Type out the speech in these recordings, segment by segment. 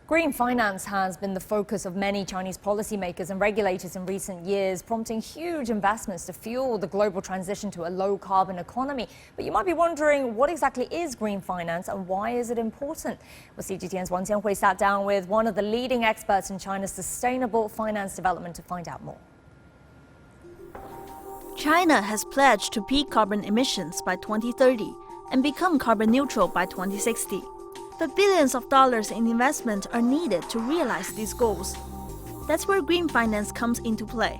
Green finance has been the focus of many Chinese policymakers and regulators in recent years, prompting huge investments to fuel the global transition to a low-carbon economy. But you might be wondering, what exactly is green finance and why is it important? Well, CGTN's Wang Qianhui sat down with one of the leading experts in China's sustainable finance development to find out more. China has pledged to peak carbon emissions by 2030 and become carbon neutral by 2060. But billions of dollars in investment are needed to realize these goals. That's where green finance comes into play.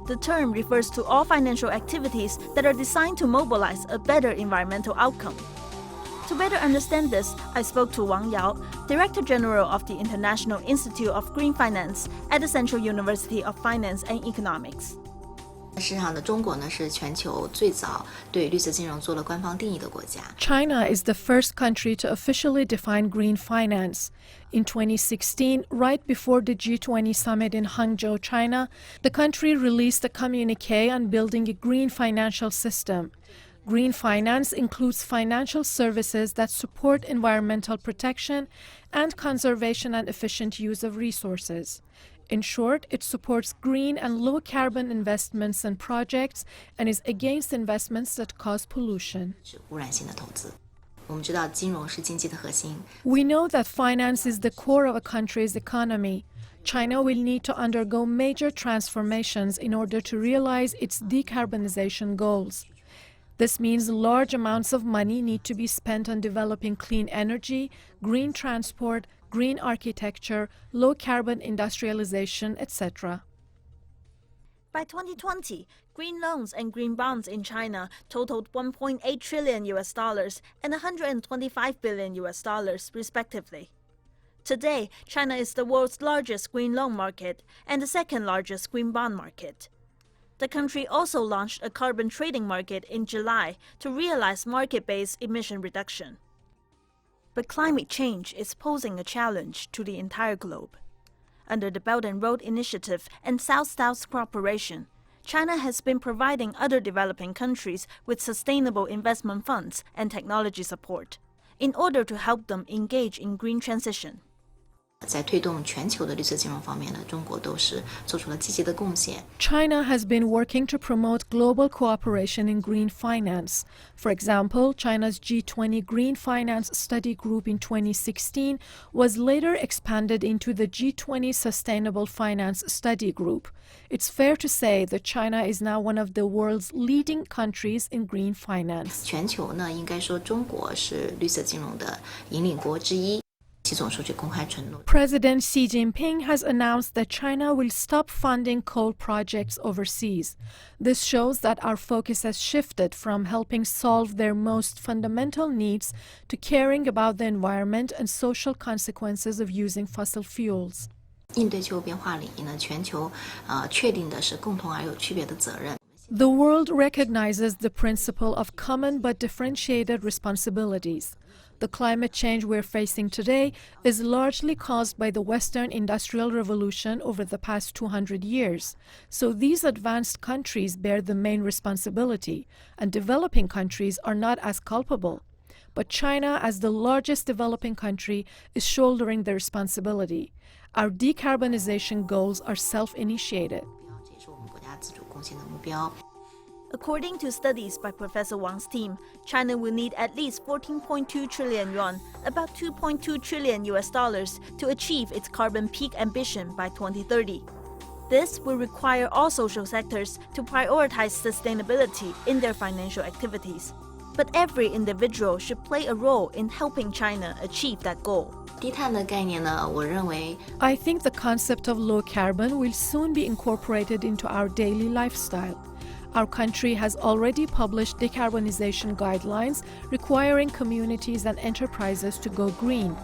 The term refers to all financial activities that are designed to mobilize a better environmental outcome. To better understand this, I spoke to Wang, Director General of the International Institute of Green Finance at the Central University of Finance and Economics. 事实上呢，中国呢是全球最早对绿色金融做了官方定义的国家。 China is the first country to officially define green finance. In 2016, right before the G20 summit in Hangzhou, China, the country released a communique on building a green financial system. Green finance includes financial services that support environmental protection and conservation and efficient use of resources. In short, it supports green and low-carbon investments and projects and is against investments that cause pollution. 污染性的投资。我们知道金融是经济的核心。 We know that finance is the core of a country's economy. China will need to undergo major transformations in order to realize its decarbonization goals. This means large amounts of money need to be spent on developing clean energy, green transport, green architecture, low-carbon industrialization, etc. By 2020, green loans and green bonds in China totaled $1.8 trillion and $125 billion respectively. Today, China is the world's largest green loan market and the second largest green bond market. The country also launched a carbon trading market in July to realize market-based emission reduction. But climate change is posing a challenge to the entire globe. Under the Belt and Road Initiative and South-South Cooperation, China has been providing other developing countries with sustainable investment funds and technology support in order to help them engage in green transition. 在推动全球的绿色金融方面呢，中国都是做出了积极的贡献。 China has been working to promote global cooperation in green finance. For example, China's G20 Green Finance Study Group in 2016 was later expanded into the G20 Sustainable Finance Study Group. It's fair to say that China is now one of the world's leading countries in green finance. 全球呢，应该说中国是绿色金融的引领国之一。 President Xi Jinping has announced that China will stop funding coal projects overseas. This shows that our focus has shifted from helping solve their most fundamental needs to caring about the environment and social consequences of using fossil fuels. 应对气候变化领域呢，全球确定的是共同而有区别的责任。 The world recognizes the principle of common but differentiated responsibilities. The climate change we're facing today is largely caused by the Western Industrial Revolution over the past 200 years. So these advanced countries bear the main responsibility, and developing countries are not as culpable. But China, as the largest developing country, is shouldering the responsibility. Our decarbonization goals are self-initiated. According to studies by Professor Wang's team, China will need at least 14.2 trillion yuan, about $2.2 trillion to achieve its carbon peak ambition by 2030. This will require all social sectors to prioritize sustainability in their financial activities. But every individual should play a role in helping China achieve that goal. 低碳的概念呢，我认为 I think the concept of low carbon will soon be incorporated into our daily lifestyle. Our country has already published decarbonization guidelines requiring communities and enterprises to go green.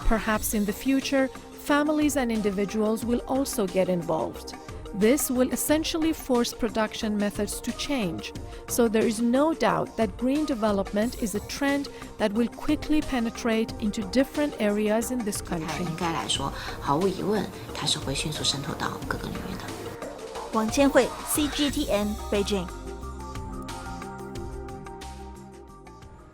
Perhaps in the future, families and individuals will also get involved. This will essentially force production methods to change. So there is no doubt that green development is a trend that will quickly penetrate into different areas in this country. 应该来说，毫无疑问，它是会迅速渗透到各个领域的。 Wang Qianhui, CGTN, Beijing.